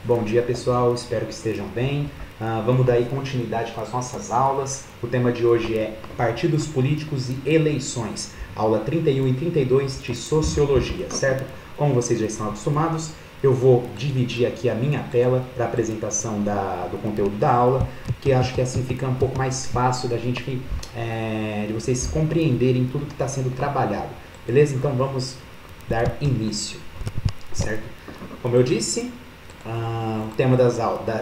Bom dia, pessoal, espero que estejam bem. Vamos dar aí continuidade com as nossas aulas. O tema de hoje é partidos políticos e eleições, aula 31 e 32 de Sociologia, certo? Como vocês já estão acostumados, eu vou dividir aqui a minha tela para a apresentação do conteúdo da aula, que acho que assim fica um pouco mais fácil da gente, de vocês compreenderem tudo que está sendo trabalhado, beleza? Então vamos dar início, certo? Como eu disse, o tema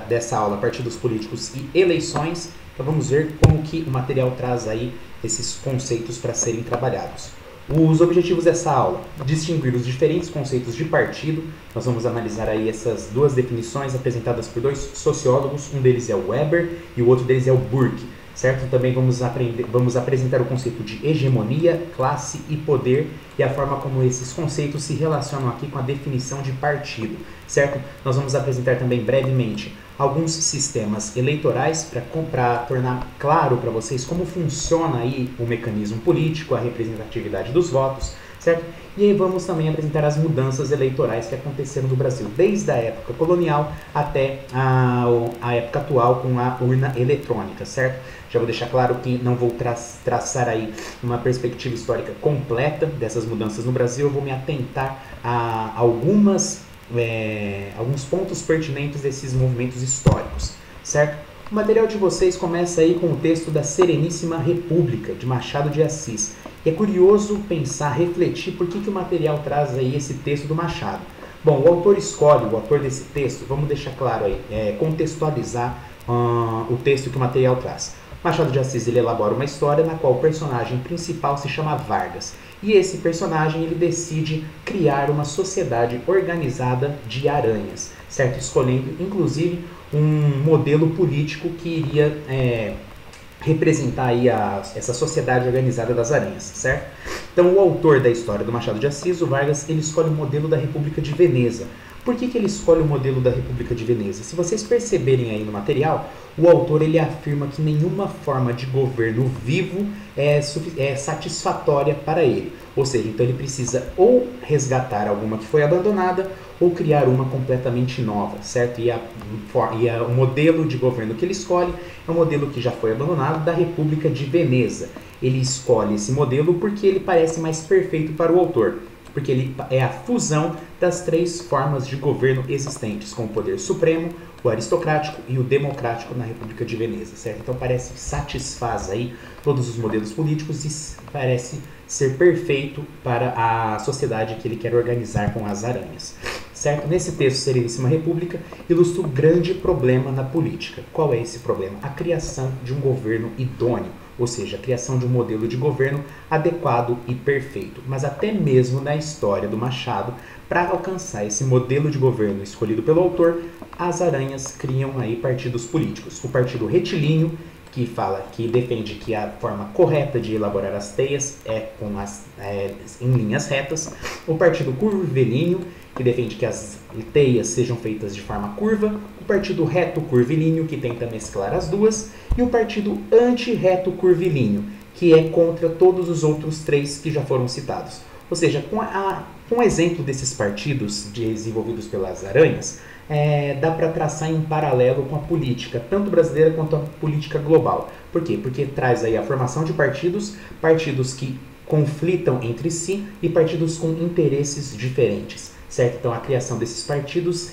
dessa aula, partidos políticos e eleições. Então vamos ver como que o material traz aí esses conceitos para serem trabalhados. Os objetivos dessa aula: distinguir os diferentes conceitos de partido. Nós vamos analisar aí essas duas definições apresentadas por dois sociólogos, um deles é o Weber e o outro deles é o Burke, certo? Também vamos apresentar o conceito de hegemonia, classe e poder e a forma como esses conceitos se relacionam aqui com a definição de partido, certo? Nós vamos apresentar também brevemente alguns sistemas eleitorais para tornar claro para vocês como funciona aí o mecanismo político, a representatividade dos votos, certo? E aí vamos também apresentar as mudanças eleitorais que aconteceram no Brasil, desde a época colonial até a época atual com a urna eletrônica, certo? Já vou deixar claro que não vou traçar aí uma perspectiva histórica completa dessas mudanças no Brasil, eu vou me atentar a alguns pontos pertinentes desses movimentos históricos, certo? O material de vocês começa aí com o texto da Sereníssima República, de Machado de Assis. E é curioso pensar, refletir por que o material traz aí esse texto do Machado. Bom, o autor desse texto, vamos deixar claro aí, contextualizar o texto que o material traz. Machado de Assis ele elabora uma história na qual o personagem principal se chama Vargas. E esse personagem ele decide criar uma sociedade organizada de aranhas, certo? Escolhendo inclusive um modelo político que iria representar aí essa sociedade organizada das aranhas, certo? Então o autor da história do Machado de Assis, o Vargas, ele escolhe o modelo da República de Veneza. Por que ele escolhe o modelo da República de Veneza? Se vocês perceberem aí no material, o autor ele afirma que nenhuma forma de governo vivo é satisfatória para ele. Ou seja, então ele precisa ou resgatar alguma que foi abandonada ou criar uma completamente nova, certo? E o modelo de governo que ele escolhe é um modelo que já foi abandonado, da República de Veneza. Ele escolhe esse modelo porque ele parece mais perfeito para o autor, porque ele é a fusão das três formas de governo existentes, com o poder supremo, o aristocrático e o democrático na República de Veneza, certo? Então parece que satisfaz aí todos os modelos políticos e parece ser perfeito para a sociedade que ele quer organizar com as aranhas, certo? Nesse texto, Sereníssima República ilustra o grande problema na política. Qual é esse problema? A criação de um governo idôneo, ou seja, a criação de um modelo de governo adequado e perfeito. Mas até mesmo na história do Machado, para alcançar esse modelo de governo escolhido pelo autor, as aranhas criam aí partidos políticos. O Partido Retilíneo, que defende que a forma correta de elaborar as teias é em linhas retas. O Partido Curvilíneo, que defende que as teias sejam feitas de forma curva. O Partido Reto Curvilíneo, que tenta mesclar as duas. E o Partido Anti-Reto Curvilíneo, que é contra todos os outros três que já foram citados. Ou seja, com o exemplo desses partidos desenvolvidos pelas aranhas, dá para traçar em paralelo com a política, tanto brasileira quanto a política global. Por quê? Porque traz aí a formação de partidos que conflitam entre si e partidos com interesses diferentes, certo? Então a criação desses partidos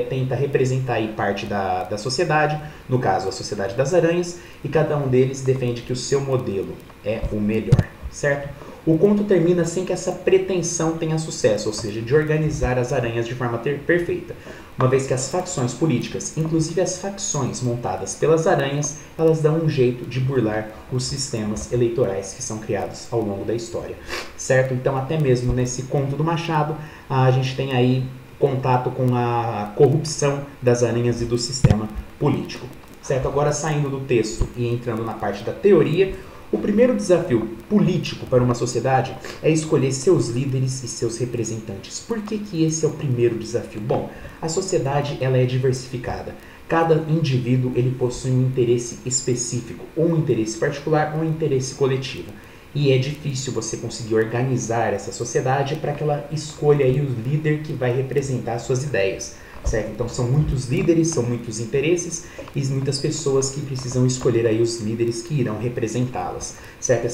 tenta representar aí parte da sociedade, no caso a sociedade das aranhas, e cada um deles defende que o seu modelo é o melhor, certo? O conto termina sem que essa pretensão tenha sucesso, ou seja, de organizar as aranhas de forma perfeita, uma vez que as facções políticas, inclusive as facções montadas pelas aranhas, elas dão um jeito de burlar os sistemas eleitorais que são criados ao longo da história, certo? Então até mesmo nesse conto do Machado, a gente tem aí contato com a corrupção das aranhas e do sistema político, certo? Agora saindo do texto e entrando na parte da teoria, o primeiro desafio político para uma sociedade é escolher seus líderes e seus representantes. Por que esse é o primeiro desafio? Bom, a sociedade ela é diversificada. Cada indivíduo ele possui um interesse específico, ou um interesse particular ou um interesse coletivo. E é difícil você conseguir organizar essa sociedade para que ela escolha aí o líder que vai representar suas ideias. certo? Então são muitos líderes, são muitos interesses e muitas pessoas que precisam escolher aí os líderes que irão representá-las, certo?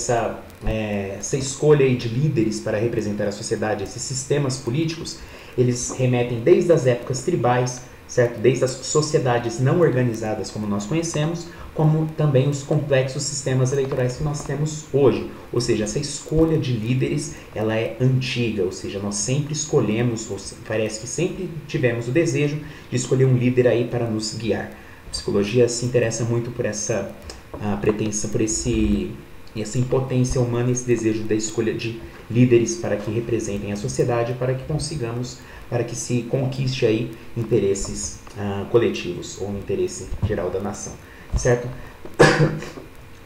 Essa escolha aí de líderes para representar a sociedade, esses sistemas políticos, eles remetem desde as épocas tribais, certo? Desde as sociedades não organizadas como nós conhecemos, como também os complexos sistemas eleitorais que nós temos hoje. Ou seja, essa escolha de líderes, ela é antiga, ou seja, nós sempre escolhemos, ou parece que sempre tivemos o desejo de escolher um líder aí para nos guiar. A psicologia se interessa muito por essa pretensão, por essa impotência humana, esse desejo da escolha de líderes para que representem a sociedade, para que se conquiste aí interesses coletivos ou um interesse geral da nação, certo?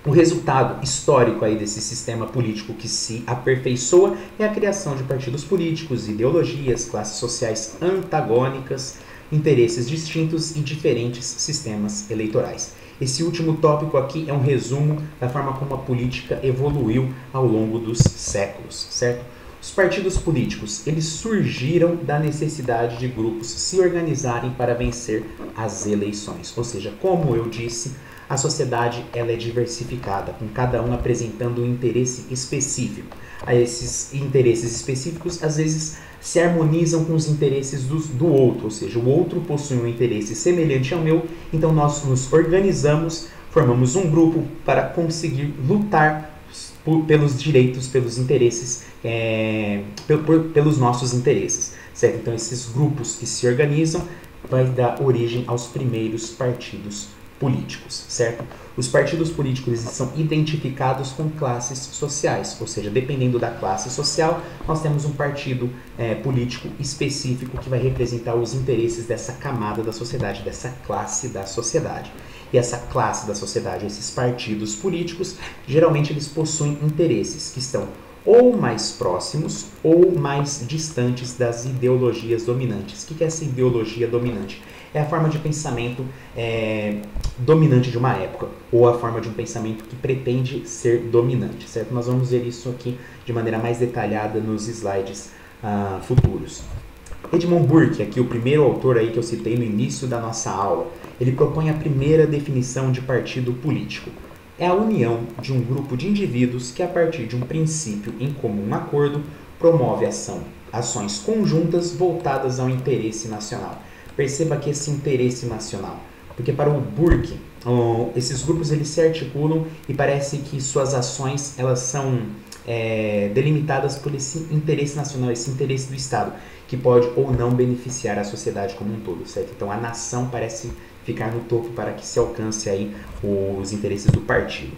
O resultado histórico aí desse sistema político que se aperfeiçoa é a criação de partidos políticos, ideologias, classes sociais antagônicas, interesses distintos e diferentes sistemas eleitorais. Esse último tópico aqui é um resumo da forma como a política evoluiu ao longo dos séculos, certo? Os partidos políticos, eles surgiram da necessidade de grupos se organizarem para vencer as eleições. Ou seja, como eu disse, a sociedade ela é diversificada, com cada um apresentando um interesse específico. Esses interesses específicos, às vezes, se harmonizam com os interesses do outro, ou seja, o outro possui um interesse semelhante ao meu, então nós nos organizamos, formamos um grupo para conseguir lutar pelos direitos, pelos interesses, pelos nossos interesses, certo? Então esses grupos que se organizam vai dar origem aos primeiros partidos políticos, certo? Os partidos políticos eles são identificados com classes sociais, ou seja, dependendo da classe social, nós temos um partido político específico que vai representar os interesses dessa camada da sociedade, dessa classe da sociedade. E essa classe da sociedade, esses partidos políticos, geralmente eles possuem interesses que estão ou mais próximos ou mais distantes das ideologias dominantes. O que é essa ideologia dominante? É a forma de pensamento dominante de uma época, ou a forma de um pensamento que pretende ser dominante, certo? Nós vamos ver isso aqui de maneira mais detalhada nos slides futuros. Edmund Burke, aqui o primeiro autor aí que eu citei no início da nossa aula, ele propõe a primeira definição de partido político. É a união de um grupo de indivíduos que, a partir de um princípio em comum acordo, promove ações conjuntas voltadas ao interesse nacional. Perceba que esse interesse nacional, porque para o Burke, esses grupos eles se articulam e parece que suas ações elas são delimitadas por esse interesse nacional, esse interesse do Estado, que pode ou não beneficiar a sociedade como um todo, certo? Então a nação parece ficar no topo para que se alcance aí os interesses do partido.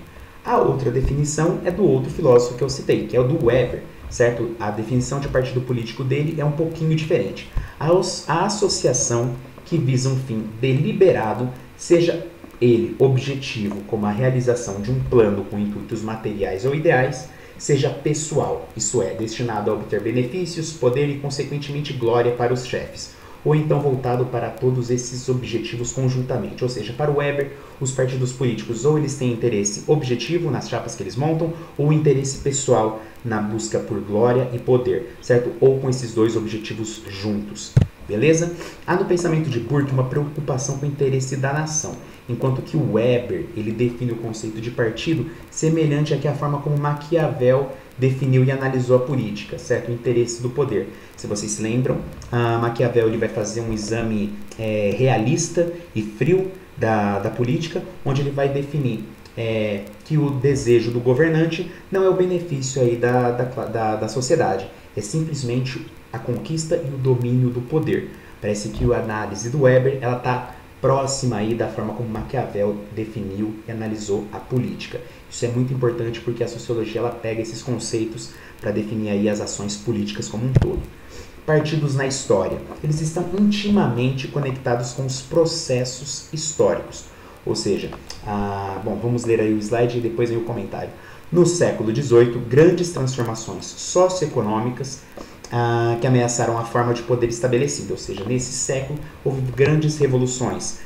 A outra definição é do outro filósofo que eu citei, que é o do Weber, certo? A definição de partido político dele é um pouquinho diferente. A associação que visa um fim deliberado, seja ele objetivo como a realização de um plano com intuitos materiais ou ideais, seja pessoal, isso é, destinado a obter benefícios, poder e, consequentemente, glória para os chefes, ou então voltado para todos esses objetivos conjuntamente. Ou seja, para o Weber, os partidos políticos ou eles têm interesse objetivo nas chapas que eles montam, ou interesse pessoal na busca por glória e poder, certo? Ou com esses dois objetivos juntos. Beleza? Há no pensamento de Burke uma preocupação com o interesse da nação, enquanto que o Weber ele define o conceito de partido semelhante à forma como Maquiavel definiu e analisou a política, certo? O interesse do poder. Se vocês se lembram, Maquiavel ele vai fazer um exame realista e frio da política, onde ele vai definir que o desejo do governante não é o benefício aí da sociedade, é simplesmente a conquista e o domínio do poder. Parece que a análise do Weber ela está próxima aí da forma como Maquiavel definiu e analisou a política. Isso é muito importante porque a sociologia ela pega esses conceitos para definir aí as ações políticas como um todo. Partidos na história. Eles estão intimamente conectados com os processos históricos. Ou seja, vamos ler aí o slide e depois aí o comentário. No século XVIII, grandes transformações socioeconômicas que ameaçaram a forma de poder estabelecida, ou seja, nesse século houve grandes revoluções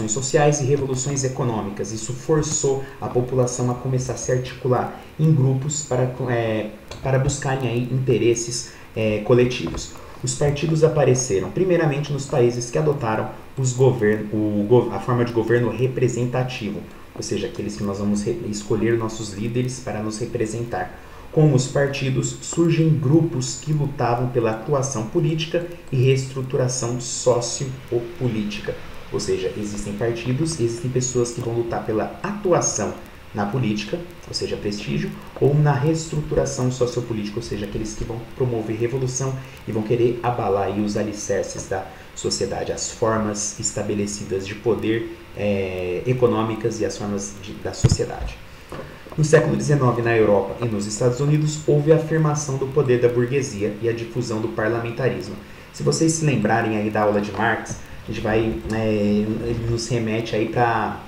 sociais e revoluções econômicas. Isso forçou a população a começar a se articular em grupos para buscarem aí interesses coletivos. Os partidos apareceram primeiramente nos países que adotaram a forma de governo representativo, ou seja, aqueles que nós vamos escolher nossos líderes para nos representar. Com os partidos surgem grupos que lutavam pela atuação política e reestruturação sociopolítica. Ou seja, existem partidos, existem pessoas que vão lutar pela atuação na política, ou seja, prestígio, ou na reestruturação sociopolítica, ou seja, aqueles que vão promover revolução e vão querer abalar aí os alicerces da sociedade, as formas estabelecidas de poder econômicas e as formas da sociedade. No século XIX, na Europa e nos Estados Unidos, houve a afirmação do poder da burguesia e a difusão do parlamentarismo. Se vocês se lembrarem aí da aula de Marx, a gente vai, ele nos remete aí para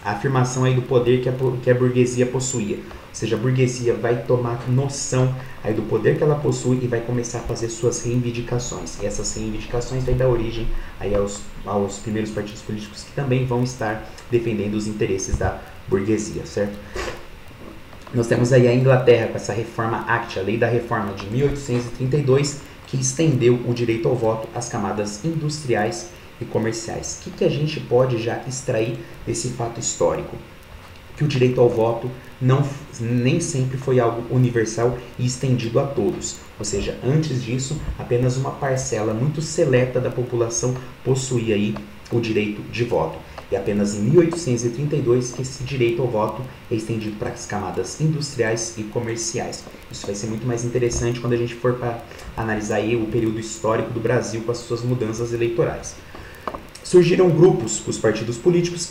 a afirmação aí do poder que a burguesia possuía. Ou seja, a burguesia vai tomar noção aí do poder que ela possui e vai começar a fazer suas reivindicações. E essas reivindicações vai dar origem aí aos primeiros partidos políticos que também vão estar defendendo os interesses da burguesia, certo? Nós temos aí a Inglaterra com essa Reforma Act, a Lei da Reforma de 1832, que estendeu o direito ao voto às camadas industriais e comerciais. O que a gente pode já extrair desse fato histórico? Que o direito ao voto nem sempre foi algo universal e estendido a todos. Ou seja, antes disso, apenas uma parcela muito seleta da população possuía aí o direito de voto. E apenas em 1832 que esse direito ao voto é estendido para as camadas industriais e comerciais. Isso vai ser muito mais interessante quando a gente for para analisar aí o período histórico do Brasil com as suas mudanças eleitorais. Surgiram grupos, os partidos políticos,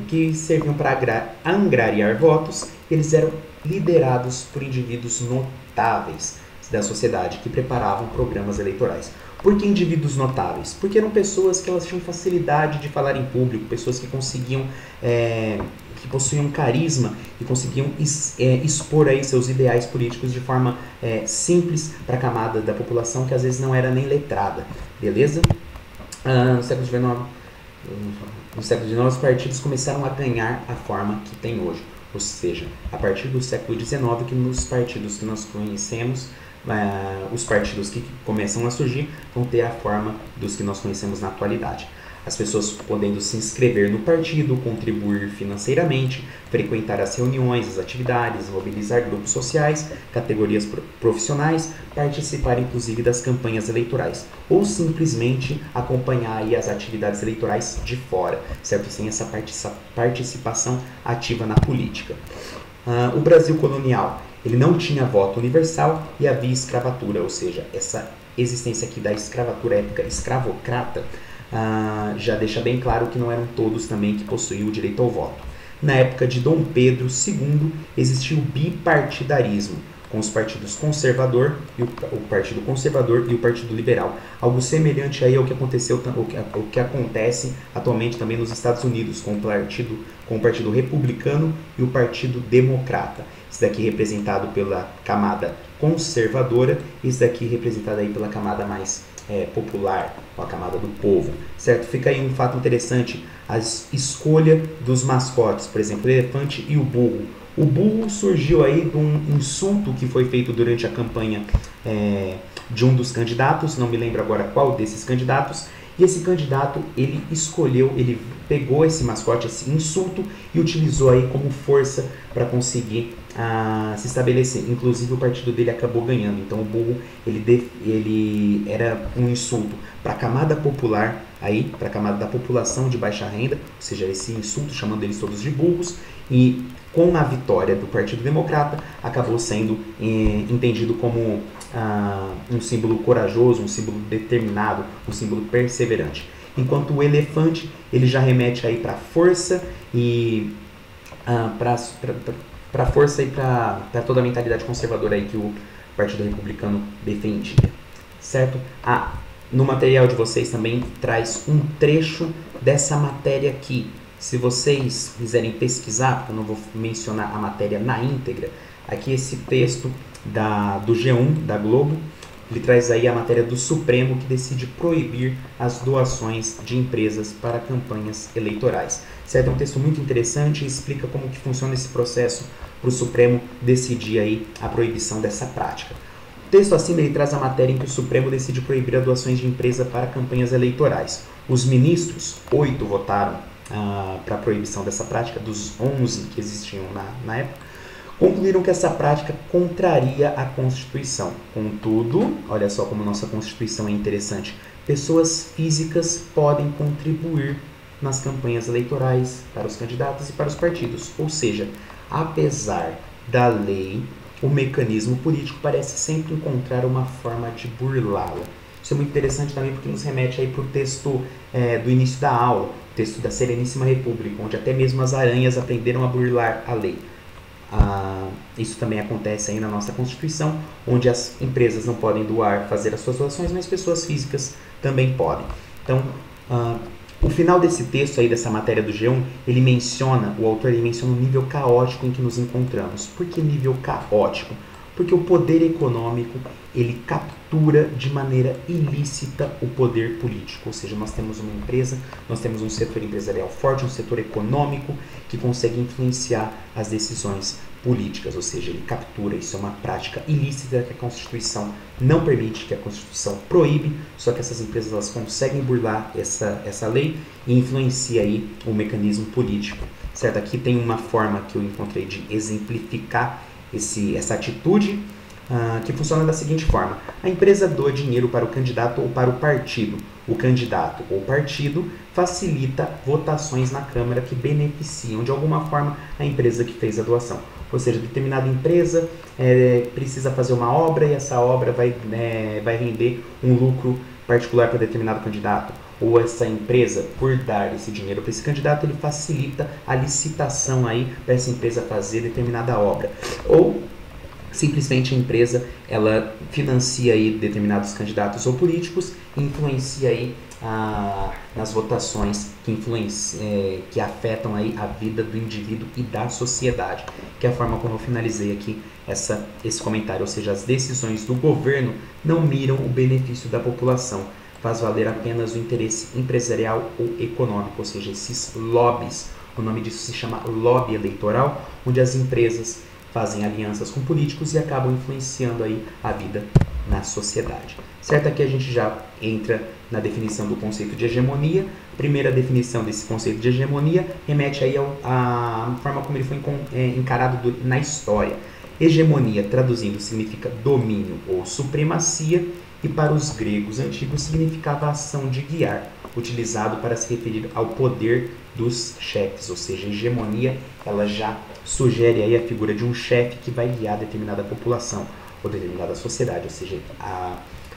que serviam para angariar votos. Eles eram liderados por indivíduos notáveis da sociedade que preparavam programas eleitorais. Por que indivíduos notáveis? Porque eram pessoas que elas tinham facilidade de falar em público, pessoas que conseguiam, que possuíam carisma e conseguiam expor aí seus ideais políticos de forma simples para a camada da população que às vezes não era nem letrada, beleza? No século XIX, os partidos começaram a ganhar a forma que tem hoje, ou seja, a partir do século XIX que nos partidos que nós conhecemos, os partidos que começam a surgir vão ter a forma dos que nós conhecemos na atualidade. As pessoas podendo se inscrever no partido, contribuir financeiramente, frequentar as reuniões, as atividades, mobilizar grupos sociais, categorias profissionais, participar inclusive das campanhas eleitorais, ou simplesmente acompanhar aí as atividades eleitorais de fora, certo? Sem essa participação ativa na política. O Brasil colonial, ele não tinha voto universal e havia escravatura, ou seja, essa existência aqui da escravatura época escravocrata já deixa bem claro que não eram todos também que possuíam o direito ao voto. Na época de Dom Pedro II existiu o bipartidarismo, com os partidos conservador e o Partido Conservador e o Partido Liberal. Algo semelhante aí ao que aconteceu, o que acontece atualmente também nos Estados Unidos, com o Partido Republicano e o Partido Democrata. Esse daqui representado pela camada conservadora, esse daqui representado aí pela camada mais popular, com a camada do povo, certo? Fica aí um fato interessante, a escolha dos mascotes, por exemplo, o elefante e o burro. O burro surgiu aí de um insulto que foi feito durante a campanha de um dos candidatos, não me lembro agora qual desses candidatos, e esse candidato, ele pegou esse mascote, esse insulto, e utilizou aí como força para conseguir se estabelecer. Inclusive o partido dele acabou ganhando. Então o burro, ele era um insulto para a camada popular, para a camada da população de baixa renda, ou seja, esse insulto chamando eles todos de burros, e com a vitória do Partido Democrata, acabou sendo entendido como um símbolo corajoso, um símbolo determinado, um símbolo perseverante. Enquanto o elefante, ele já remete aí para força e para força e para toda a mentalidade conservadora aí que o Partido Republicano defendia, certo? No material de vocês também traz um trecho dessa matéria aqui. Se vocês quiserem pesquisar, porque eu não vou mencionar a matéria na íntegra, aqui esse texto do G1, da Globo, ele traz aí a matéria do Supremo que decide proibir as doações de empresas para campanhas eleitorais. Certo? É um texto muito interessante e explica como que funciona esse processo para o Supremo decidir aí a proibição dessa prática. O texto acima ele traz a matéria em que o Supremo decide proibir as doações de empresa para campanhas eleitorais. Os ministros, 8 votaram para a proibição dessa prática, dos 11 que existiam na época, concluíram que essa prática contraria a Constituição. Contudo, olha só como nossa Constituição é interessante, pessoas físicas podem contribuir nas campanhas eleitorais para os candidatos e para os partidos. Ou seja, apesar da lei, o mecanismo político parece sempre encontrar uma forma de burlá-la. Isso é muito interessante também porque nos remete para o texto do início da aula, o texto da Sereníssima República, onde até mesmo as aranhas aprenderam a burlar a lei. Isso também acontece aí na nossa Constituição, onde as empresas não podem fazer as suas doações, mas pessoas físicas também podem. Então, o final desse texto aí, dessa matéria do G1, o autor menciona o nível caótico em que nos encontramos. Por que nível caótico? Porque o poder econômico, ele captura de maneira ilícita o poder político. Ou seja, nós temos uma empresa, nós temos um setor empresarial forte, um setor econômico que consegue influenciar as decisões políticas, ou seja, ele captura. Isso é uma prática ilícita que a Constituição não permite, que a Constituição proíbe, só que essas empresas elas conseguem burlar essa lei e influencia aí o mecanismo político. Certo? Aqui tem uma forma que eu encontrei de exemplificar essa atitude, que funciona da seguinte forma: a empresa doa dinheiro para o candidato ou para o partido. O candidato ou partido facilita votações na Câmara que beneficiam de alguma forma a empresa que fez a doação. Ou seja, determinada empresa precisa fazer uma obra e essa obra vai render um lucro particular para determinado candidato. Ou essa empresa, por dar esse dinheiro para esse candidato, ele facilita a licitação aí para essa empresa fazer determinada obra. Ou simplesmente a empresa ela financia aí determinados candidatos ou políticos e influencia aí nas votações que afetam aí a vida do indivíduo e da sociedade, que é a forma como eu finalizei aqui esse comentário. Ou seja, as decisões do governo não miram o benefício da população, faz valer apenas o interesse empresarial ou econômico, ou seja, esses lobbies. O nome disso se chama lobby eleitoral, onde as empresas fazem alianças com políticos e acabam influenciando aí a vida na sociedade. Certo? Aqui a gente já entra na definição do conceito de hegemonia. A primeira definição desse conceito de hegemonia remete aí à forma como ele foi encarado na história. Hegemonia, traduzindo, significa domínio ou supremacia, e para os gregos antigos significava a ação de guiar, utilizado para se referir ao poder dos chefes. Ou seja, a hegemonia ela já sugere aí a figura de um chefe que vai guiar determinada população ou determinada sociedade. Ou seja,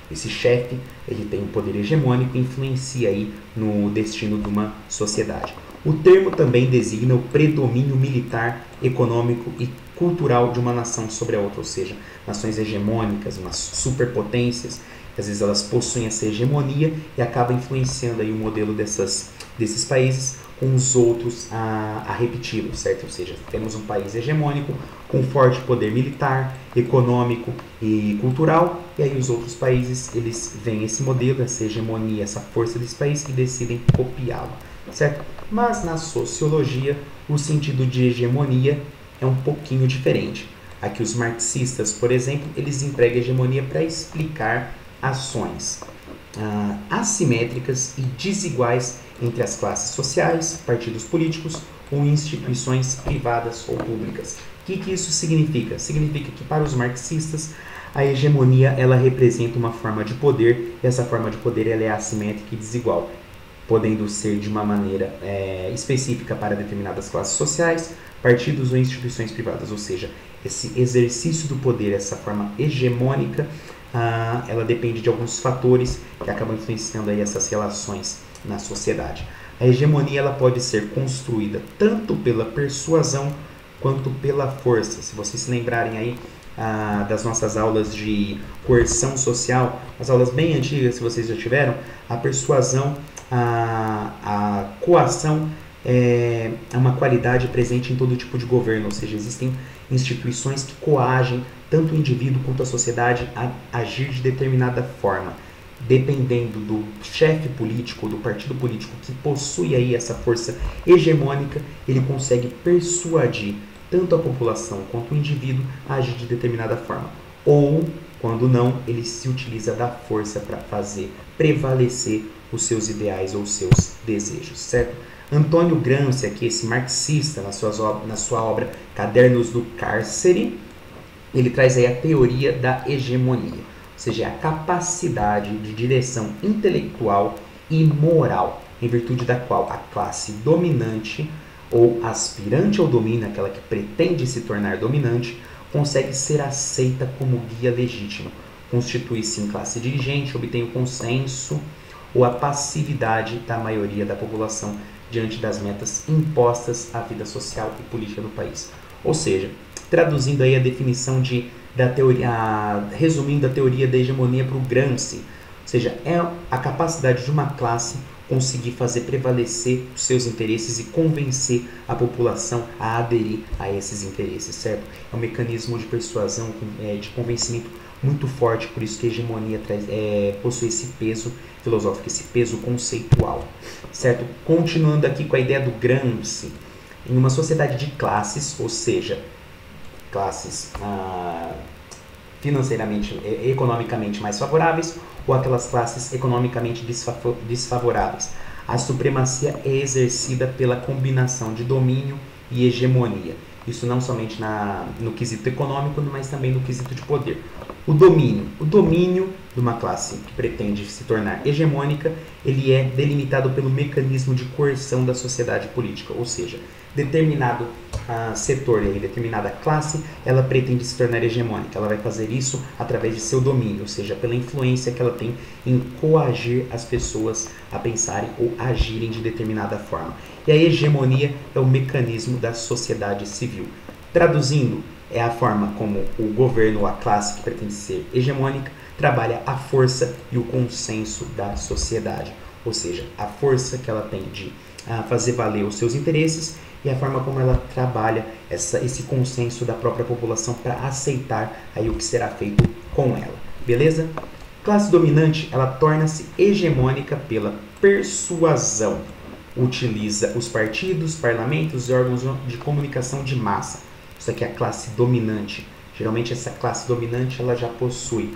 esse chefe ele tem um poder hegemônico e influencia aí no destino de uma sociedade. O termo também designa o predomínio militar, econômico e cultural de uma nação sobre a outra, ou seja, nações hegemônicas, umas superpotências, às vezes elas possuem essa hegemonia e acabam influenciando aí o modelo desses países com os outros a repeti-lo, certo? Ou seja, temos um país hegemônico com forte poder militar, econômico e cultural, e aí os outros países, eles veem esse modelo, essa hegemonia, essa força desse país e decidem copiá-lo, certo? Mas na sociologia, o sentido de hegemonia é um pouquinho diferente. Aqui os marxistas, por exemplo, eles empregam a hegemonia para explicar ações assimétricas e desiguais entre as classes sociais, partidos políticos ou instituições privadas ou públicas. O que isso significa? Significa que para os marxistas a hegemonia ela representa uma forma de poder e essa forma de poder ela é assimétrica e desigual, podendo ser de uma maneira específica para determinadas classes sociais, partidos ou instituições privadas. Ou seja, esse exercício do poder, essa forma hegemônica, ela depende de alguns fatores que acabam influenciando aí essas relações na sociedade. A hegemonia ela pode ser construída tanto pela persuasão quanto pela força. Se vocês se lembrarem aí das nossas aulas de coerção social, as aulas bem antigas, se vocês já tiveram, a persuasão, a coação é uma qualidade presente em todo tipo de governo, ou seja, existem instituições que coagem tanto o indivíduo quanto a sociedade a agir de determinada forma. Dependendo do chefe político, do partido político que possui aí essa força hegemônica, ele consegue persuadir tanto a população quanto o indivíduo a agir de determinada forma. Ou, Quando não, ele se utiliza da força para fazer prevalecer os seus ideais ou os seus desejos, certo? Antônio Gramsci, aqui, esse marxista, na sua obra Cadernos do Cárcere, ele traz aí a teoria da hegemonia, ou seja, a capacidade de direção intelectual e moral, em virtude da qual a classe dominante ou aspirante ao domínio, aquela que pretende se tornar dominante, consegue ser aceita como guia legítimo, constitui-se em classe dirigente, obtém o consenso ou a passividade da maioria da população diante das metas impostas à vida social e política do país. Ou seja, traduzindo aí a definição da teoria, resumindo a teoria da hegemonia para o Gramsci, ou seja, é a capacidade de uma classe conseguir fazer prevalecer os seus interesses e convencer a população a aderir a esses interesses, certo? É um mecanismo de persuasão, de convencimento muito forte, por isso que a hegemonia possui esse peso filosófico, esse peso conceitual, certo? Continuando aqui com a ideia do Gramsci, em uma sociedade de classes, ou seja, classes financeiramente, economicamente mais favoráveis ou aquelas classes economicamente desfavoráveis. A supremacia é exercida pela combinação de domínio e hegemonia. Isso não somente no quesito econômico, mas também no quesito de poder. O domínio de uma classe que pretende se tornar hegemônica, ele é delimitado pelo mecanismo de coerção da sociedade política, ou seja, determinado setor, determinada classe, ela pretende se tornar hegemônica. Ela vai fazer isso através de seu domínio, ou seja, pela influência que ela tem em coagir as pessoas a pensarem ou agirem de determinada forma. E a hegemonia é o mecanismo da sociedade civil. Traduzindo, é a forma como o governo ou a classe que pretende ser hegemônica trabalha a força e o consenso da sociedade, ou seja, a força que ela tem de fazer valer os seus interesses e a forma como ela trabalha esse consenso da própria população para aceitar aí o que será feito com ela, beleza? Classe dominante, ela torna-se hegemônica pela persuasão, utiliza os partidos, parlamentos e órgãos de comunicação de massa. Isso aqui é a classe dominante. Geralmente essa classe dominante ela já possui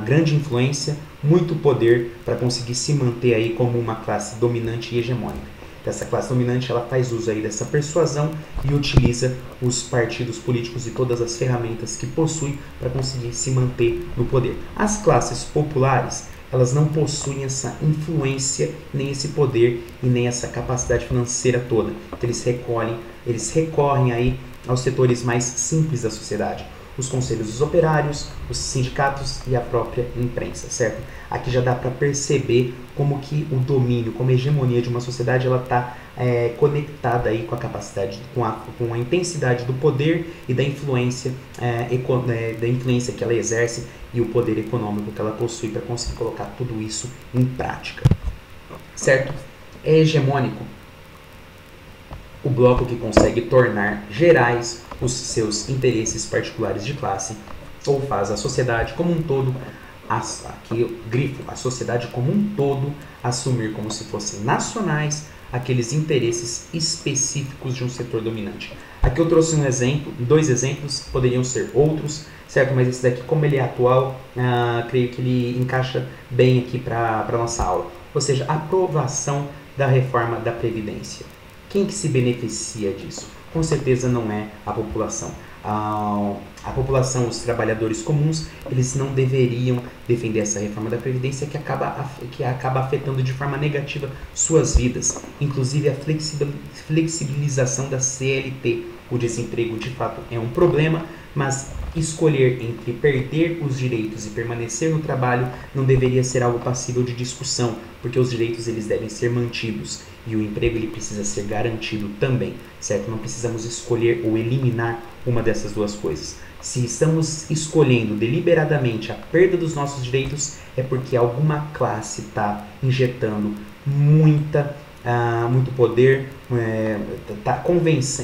grande influência, muito poder para conseguir se manter aí como uma classe dominante e hegemônica. Essa classe dominante ela faz uso aí dessa persuasão e utiliza os partidos políticos e todas as ferramentas que possui para conseguir se manter no poder. As classes populares, elas não possuem essa influência, nem esse poder e nem essa capacidade financeira toda. Então, eles recorrem aí aos setores mais simples da sociedade, os conselhos dos operários, os sindicatos e a própria imprensa, certo? Aqui já dá para perceber como que o domínio, como a hegemonia de uma sociedade, ela está conectada aí com a capacidade, com a intensidade do poder e da influência que ela exerce e o poder econômico que ela possui para conseguir colocar tudo isso em prática, certo? É hegemônico o bloco que consegue tornar gerais os seus interesses particulares de classe ou faz a sociedade como um todo, aqui eu grifo, a sociedade como um todo assumir como se fossem nacionais aqueles interesses específicos de um setor dominante. Aqui eu trouxe um exemplo, 2 exemplos, poderiam ser outros, certo? Mas esse daqui, como ele é atual, creio que ele encaixa bem aqui para a nossa aula. Ou seja, a aprovação da reforma da Previdência. Quem que se beneficia disso? Com certeza não é a população. A população, os trabalhadores comuns, eles não deveriam defender essa reforma da Previdência que acaba afetando de forma negativa suas vidas. Inclusive a flexibilização da CLT. O desemprego de fato é um problema, mas escolher entre perder os direitos e permanecer no trabalho não deveria ser algo passível de discussão, porque os direitos eles devem ser mantidos e o emprego ele precisa ser garantido também, certo? Não precisamos escolher ou eliminar uma dessas duas coisas. Se estamos escolhendo deliberadamente a perda dos nossos direitos, é porque alguma classe está injetando muito poder,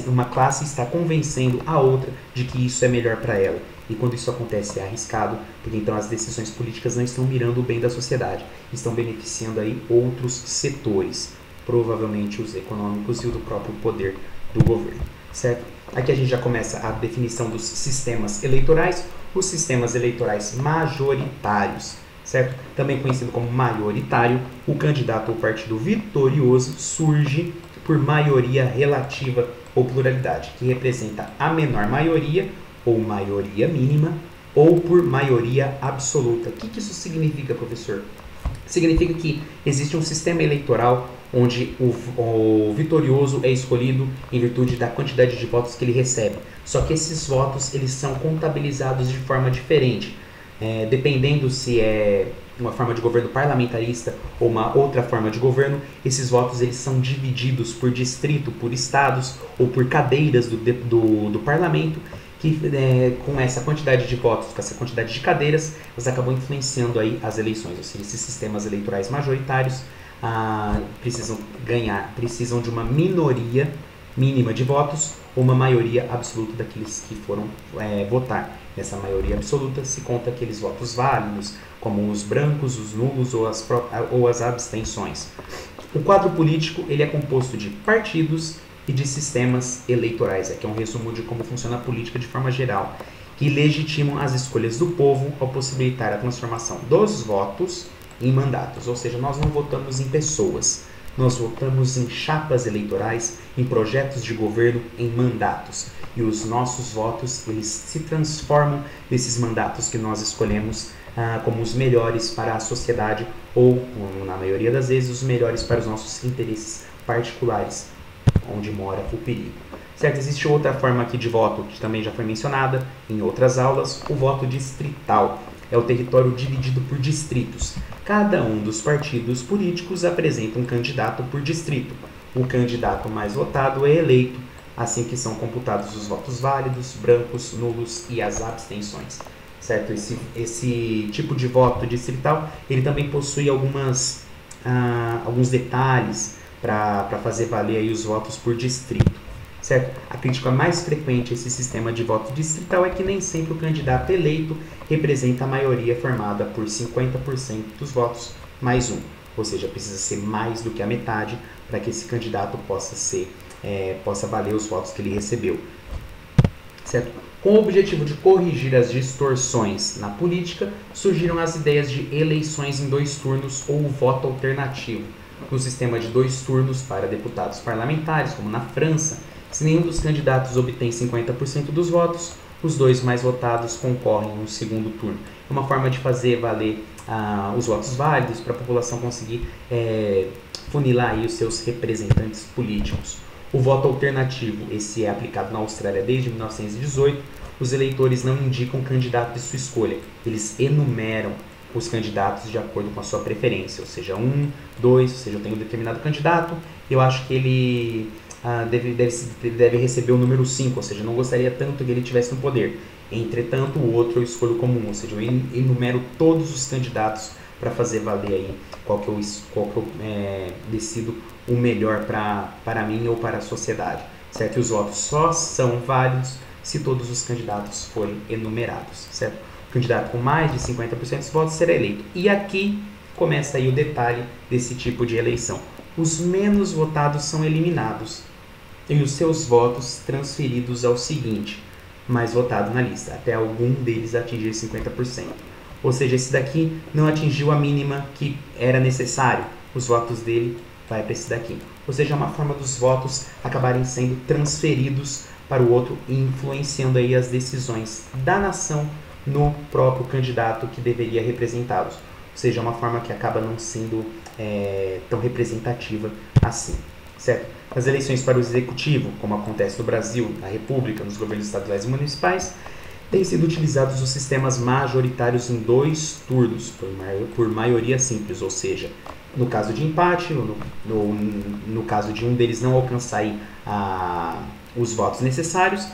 uma classe está convencendo a outra de que isso é melhor para ela. E quando isso acontece é arriscado, porque então as decisões políticas não estão mirando o bem da sociedade, estão beneficiando aí outros setores, provavelmente os econômicos e o do próprio poder do governo, certo? Aqui a gente já começa a definição dos sistemas eleitorais, os sistemas eleitorais majoritários, certo? Também conhecido como maioritário, o candidato ou partido vitorioso surge por maioria relativa ou pluralidade, que representa a menor maioria ou maioria mínima ou por maioria absoluta. O que isso significa, professor? Significa que existe um sistema eleitoral onde o vitorioso é escolhido em virtude da quantidade de votos que ele recebe. Só que esses votos eles são contabilizados de forma diferente, dependendo se é uma forma de governo parlamentarista ou uma outra forma de governo. Esses votos eles são divididos por distrito, por estados ou por cadeiras do parlamento, que com essa quantidade de votos, com essa quantidade de cadeiras, elas acabam influenciando aí as eleições. Ou seja, esses sistemas eleitorais majoritários precisam de uma minoria mínima de votos ou uma maioria absoluta daqueles que foram votar. Nessa maioria absoluta se conta aqueles votos válidos, como os brancos, os nulos ou as abstenções. O quadro político ele é composto de partidos e de sistemas eleitorais. Aqui é um resumo de como funciona a política de forma geral, que legitimam as escolhas do povo ao possibilitar a transformação dos votos em mandatos. Ou seja, nós não votamos em pessoas, nós votamos em chapas eleitorais, em projetos de governo, em mandatos. E os nossos votos, eles se transformam nesses mandatos que nós escolhemos como os melhores para a sociedade ou, na maioria das vezes, os melhores para os nossos interesses particulares, onde mora o perigo. Certo? Existe outra forma aqui de voto, que também já foi mencionada em outras aulas, o voto distrital. É o território dividido por distritos. Cada um dos partidos políticos apresenta um candidato por distrito. O candidato mais votado é eleito, assim que são computados os votos válidos, brancos, nulos e as abstenções. Certo? Esse tipo de voto distrital, ele também possui alguns detalhes para fazer valer aí os votos por distrito. Certo? A crítica mais frequente a esse sistema de voto distrital é que nem sempre o candidato eleito representa a maioria formada por 50% dos votos mais um. Ou seja, precisa ser mais do que a metade para que esse candidato possa valer os votos que ele recebeu. Certo? Com o objetivo de corrigir as distorções na política, surgiram as ideias de eleições em 2 turnos ou voto alternativo. No sistema de 2 turnos para deputados parlamentares, como na França, se nenhum dos candidatos obtém 50% dos votos, os 2 mais votados concorrem no segundo turno. É uma forma de fazer valer os votos válidos para a população conseguir funilar aí os seus representantes políticos. O voto alternativo, esse é aplicado na Austrália desde 1918. Os eleitores não indicam o candidato de sua escolha, eles enumeram os candidatos de acordo com a sua preferência, ou seja, 1, 2, ou seja, eu tenho um determinado candidato, eu acho que ele deve receber o número 5, ou seja, eu não gostaria tanto que ele tivesse no poder. Entretanto, o outro eu escolho como 1, ou seja, eu enumero todos os candidatos para fazer valer aí qual que eu decido o melhor para mim ou para a sociedade. Certo? E os votos só são válidos se todos os candidatos forem enumerados. Certo? O candidato com mais de 50% dos votos será eleito. E aqui começa aí o detalhe desse tipo de eleição. Os menos votados são eliminados e os seus votos transferidos ao seguinte, mais votado na lista, até algum deles atingir 50%. Ou seja, esse daqui não atingiu a mínima que era necessário, os votos dele vai para esse daqui. Ou seja, é uma forma dos votos acabarem sendo transferidos para o outro e influenciando aí as decisões da nação no próprio candidato que deveria representá-los. Ou seja, é uma forma que acaba não sendo tão representativa assim, certo? Nas eleições para o executivo, como acontece no Brasil, na República, nos governos estaduais e municipais, têm sido utilizados os sistemas majoritários em 2 turnos, por maioria simples, ou seja, no caso de empate, no caso de um deles não alcançar aí, os votos necessários,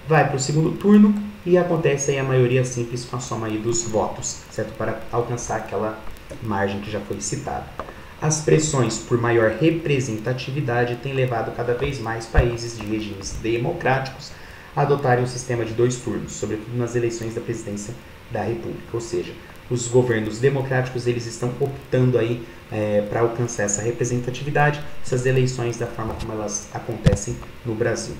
vai para o segundo turno e acontece aí a maioria simples com a soma aí dos votos, certo? Para alcançar aquela margem que já foi citada. As pressões por maior representatividade têm levado cada vez mais países de regimes democráticos a adotarem um sistema de 2 turnos, sobretudo nas eleições da presidência da República. Ou seja, os governos democráticos eles estão optando aí para alcançar essa representatividade, essas eleições da forma como elas acontecem no Brasil.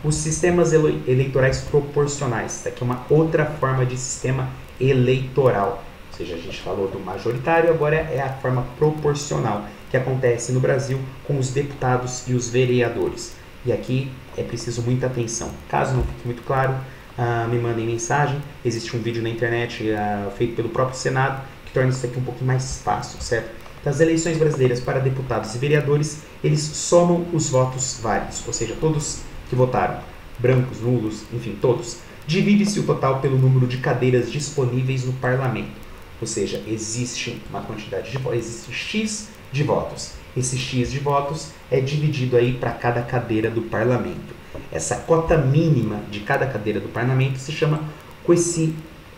Os sistemas eleitorais proporcionais. Isso aqui é uma outra forma de sistema eleitoral. Ou seja, a gente falou do majoritário, agora é a forma proporcional, que acontece no Brasil com os deputados e os vereadores. E aqui é preciso muita atenção. Caso não fique muito claro, me mandem mensagem. Existe um vídeo na internet feito pelo próprio Senado que torna isso aqui um pouquinho mais fácil, certo? Das eleições brasileiras para deputados e vereadores, eles somam os votos válidos, ou seja, todos que votaram, brancos, nulos, enfim, todos. Divide-se o total pelo número de cadeiras disponíveis no parlamento, ou seja, existe uma quantidade de votos, existe X de votos. Esse X de votos é dividido aí para cada cadeira do parlamento. Essa cota mínima de cada cadeira do parlamento se chama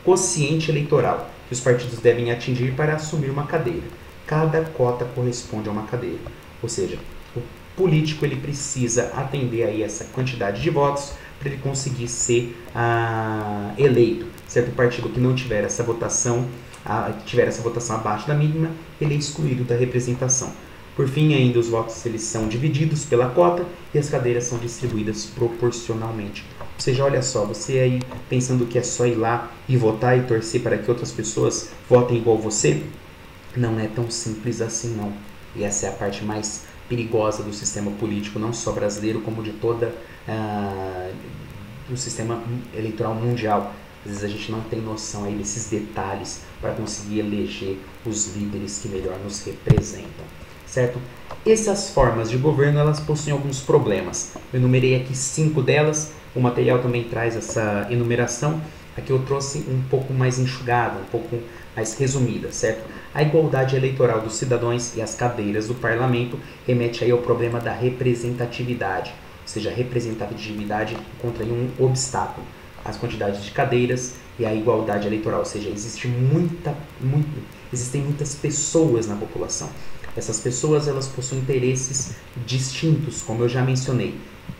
quociente eleitoral, que os partidos devem atingir para assumir uma cadeira. Cada cota corresponde a uma cadeira, ou seja, o político ele precisa atender aí essa quantidade de votos para ele conseguir ser eleito. Certo partido que não tiver essa votação, abaixo da mínima, ele é excluído da representação. Por fim, ainda os votos eles são divididos pela cota e as cadeiras são distribuídas proporcionalmente. Ou seja, olha só, você aí pensando que é só ir lá e votar e torcer para que outras pessoas votem igual você, não é tão simples assim não. E essa é a parte mais perigosa do sistema político, não só brasileiro, como de toda do sistema eleitoral mundial. Às vezes a gente não tem noção aí desses detalhes para conseguir eleger os líderes que melhor nos representam, certo? Essas formas de governo, elas possuem alguns problemas. Eu enumerei aqui 5 delas, o material também traz essa enumeração. Aqui eu trouxe um pouco mais enxugada, um pouco mais resumida, certo? A igualdade eleitoral dos cidadãos e as cadeiras do parlamento remete aí ao problema da representatividade, ou seja, a representatividade encontra aí um obstáculo, as quantidades de cadeiras e a igualdade eleitoral, ou seja, existem muitas pessoas na população. Essas pessoas elas possuem interesses distintos, como eu já mencionei.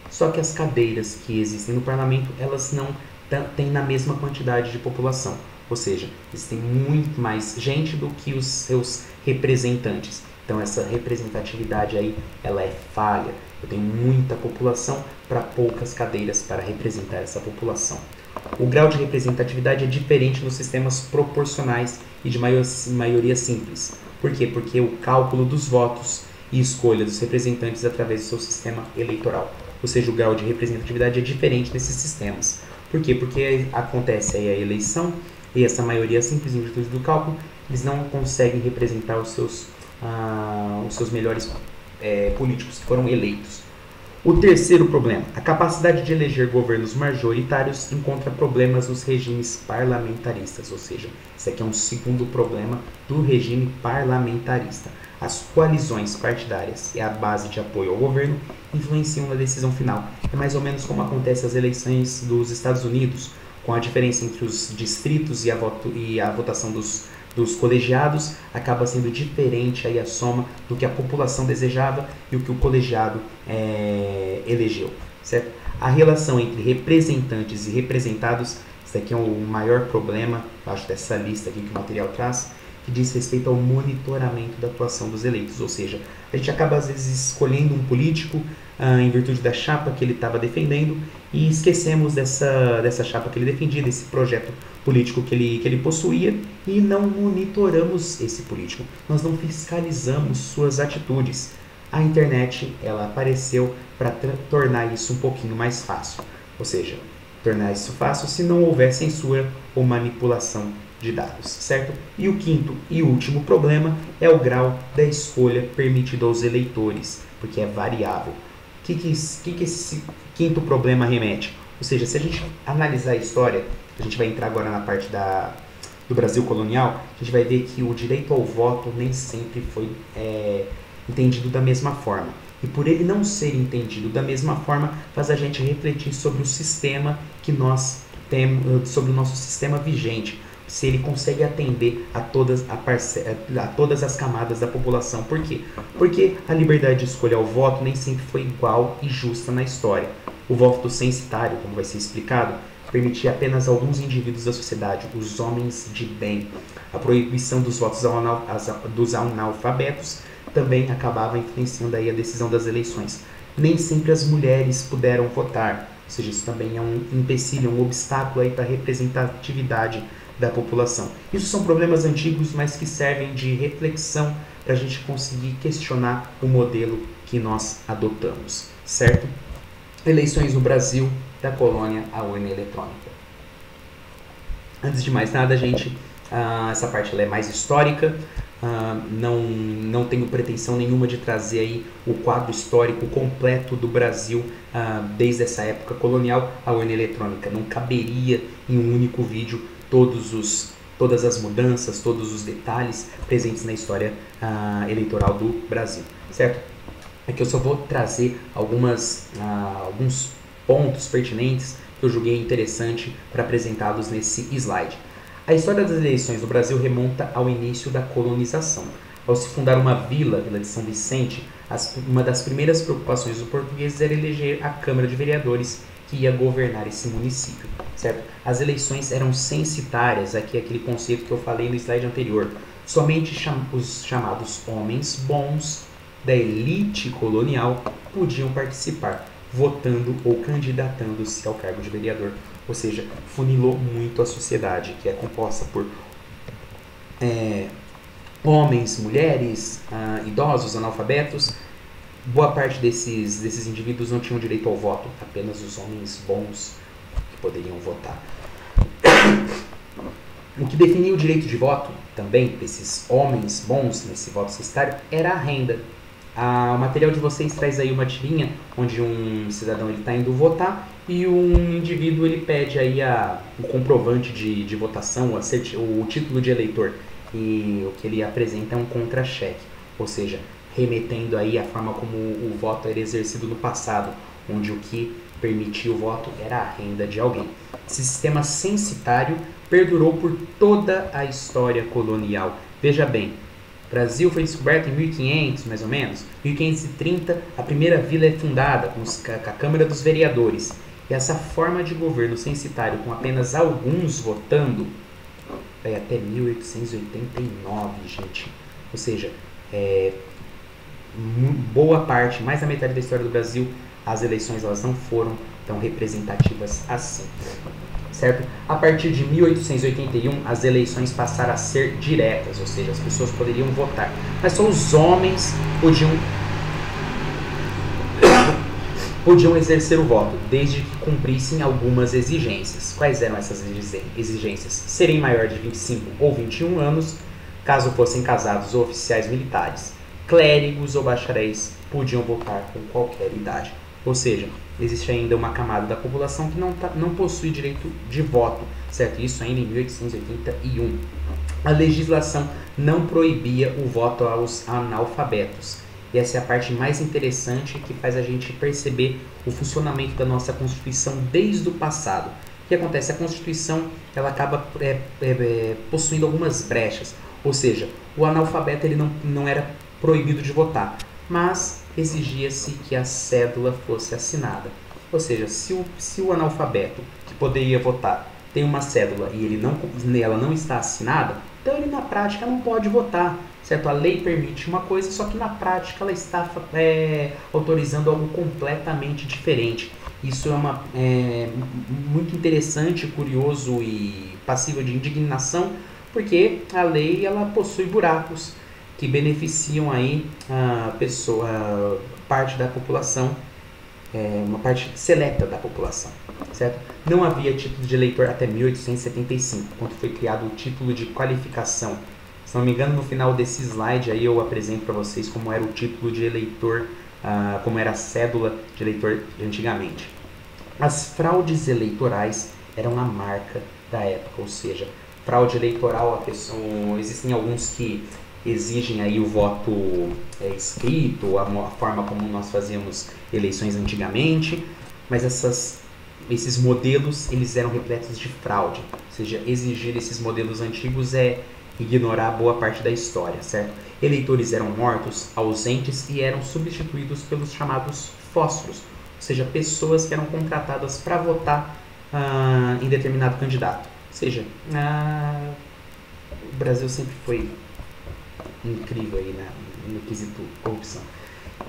Só que as cadeiras que existem no parlamento, elas não têm na mesma quantidade de população. Ou seja, existem muito mais gente do que os seus representantes. Então essa representatividade aí, ela é falha. Eu tenho muita população para poucas cadeiras para representar essa população. O grau de representatividade é diferente nos sistemas proporcionais e de maioria simples. Por quê? Porque o cálculo dos votos e escolha dos representantes através do seu sistema eleitoral. Ou seja, o grau de representatividade é diferente nesses sistemas. Por quê? Porque acontece aí a eleição e essa maioria simples, em virtude do cálculo, eles não conseguem representar os seus melhores políticos que foram eleitos. O terceiro problema, a capacidade de eleger governos majoritários encontra problemas nos regimes parlamentaristas, ou seja, esse aqui é um segundo problema do regime parlamentarista. As coalizões partidárias e a base de apoio ao governo influenciam na decisão final. É mais ou menos como acontece as eleições dos Estados Unidos, com a diferença entre os distritos e a votação dos colegiados acaba sendo diferente aí a soma do que a população desejava e o que o colegiado elegeu, certo? A relação entre representantes e representados, isso aqui é o maior problema, eu acho, dessa lista aqui que o material traz, que diz respeito ao monitoramento da atuação dos eleitos, ou seja, a gente acaba às vezes escolhendo um político em virtude da chapa que ele estava defendendo e esquecemos dessa chapa que ele defendia, desse projeto político que ele possuía e não monitoramos esse político, nós não fiscalizamos suas atitudes. A internet ela apareceu para tornar isso um pouquinho mais fácil, ou seja, tornar isso fácil se não houver censura ou manipulação de dados, certo? E o quinto e último problema é o grau da escolha permitido aos eleitores, porque é variável. O que esse quinto problema remete? Ou seja, se a gente analisar a história, a gente vai entrar agora na parte do Brasil colonial, a gente vai ver que o direito ao voto nem sempre foi entendido da mesma forma. E por ele não ser entendido da mesma forma, faz a gente refletir sobre o sistema que nós temos, sobre o nosso sistema vigente, se ele consegue atender a todas as camadas da população. Por quê? Porque a liberdade de escolha ao voto nem sempre foi igual e justa na história. O voto censitário, como vai ser explicado, permitia apenas a alguns indivíduos da sociedade, os homens de bem. A proibição dos votos dos analfabetos também acabava influenciando aí a decisão das eleições. Nem sempre as mulheres puderam votar, seja, isso também é um empecilho, um obstáculo aí para a representatividade da população. Isso são problemas antigos, mas que servem de reflexão para a gente conseguir questionar o modelo que nós adotamos, certo? Eleições no Brasil, da colônia à urna eletrônica. Antes de mais nada, gente, essa parte ela é mais histórica, não tenho pretensão nenhuma de trazer aí o quadro histórico completo do Brasil desde essa época colonial à urna eletrônica. Não caberia em um único vídeo todas as mudanças, todos os detalhes presentes na história eleitoral do Brasil, certo? Aqui eu só vou trazer alguns pontos pertinentes que eu julguei interessante para apresentá-los nesse slide. A história das eleições no Brasil remonta ao início da colonização. Ao se fundar uma vila de São Vicente, uma das primeiras preocupações dos portugueses era eleger a Câmara de Vereadores que ia governar esse município, certo? As eleições eram censitárias, aqui é aquele conceito que eu falei no slide anterior. Somente os chamados homens bons da elite colonial podiam participar, votando ou candidatando-se ao cargo de vereador. Ou seja, funilou muito a sociedade, que é composta por homens, mulheres, idosos, analfabetos. Boa parte desses indivíduos não tinham direito ao voto, apenas os homens bons que poderiam votar. O que definia o direito de voto, também, desses homens bons nesse voto censitário, era a renda. O material de vocês traz aí uma tirinha onde um cidadão está indo votar e um indivíduo ele pede aí o comprovante de votação, o título de eleitor, e o que ele apresenta é um contra-cheque, ou seja, remetendo aí a forma como o voto era exercido no passado, onde o que permitia o voto era a renda de alguém. Esse sistema censitário perdurou por toda a história colonial. Veja bem, o Brasil foi descoberto em 1500, mais ou menos. Em 1530, a primeira vila é fundada com a Câmara dos Vereadores. E essa forma de governo censitário, com apenas alguns votando, vai até 1889, gente. Ou seja, boa parte, mais da metade da história do Brasil, as eleições elas não foram tão representativas assim. Certo? A partir de 1881, as eleições passaram a ser diretas, ou seja, as pessoas poderiam votar, mas só os homens podiam exercer o voto, desde que cumprissem algumas exigências. Quais eram essas exigências? Serem maior de 25 ou 21 anos, caso fossem casados ou oficiais militares. Clérigos ou bacharéis podiam votar com qualquer idade. Ou seja, existe ainda uma camada da população que não possui direito de voto, certo? Isso ainda em 1881. A legislação não proibia o voto aos analfabetos. E essa é a parte mais interessante que faz a gente perceber o funcionamento da nossa Constituição desde o passado. O que acontece? A Constituição ela acaba possuindo algumas brechas, ou seja, o analfabeto ele não era proibido de votar, mas exigia-se que a cédula fosse assinada. Ou seja, se o analfabeto que poderia votar tem uma cédula e ela não está assinada, então ele na prática não pode votar, certo? A lei permite uma coisa, só que na prática ela está autorizando algo completamente diferente. Isso é muito interessante, curioso e passível de indignação, porque a lei ela possui buracos que beneficiam aí parte da população, uma parte seleta da população, certo? Não havia título de eleitor até 1875, quando foi criado o título de qualificação. Se não me engano, no final desse slide aí eu apresento para vocês como era o título de eleitor, como era a cédula de eleitor de antigamente. As fraudes eleitorais eram a marca da época, ou seja, fraude eleitoral, existem alguns que exigem aí o voto escrito, a forma como nós fazíamos eleições antigamente, mas esses modelos eles eram repletos de fraude, ou seja, exigir esses modelos antigos é ignorar boa parte da história, certo? Eleitores eram mortos, ausentes e eram substituídos pelos chamados fósforos, ou seja, pessoas que eram contratadas para votar em determinado candidato. Ou seja, o Brasil sempre foi incrível aí no quesito corrupção.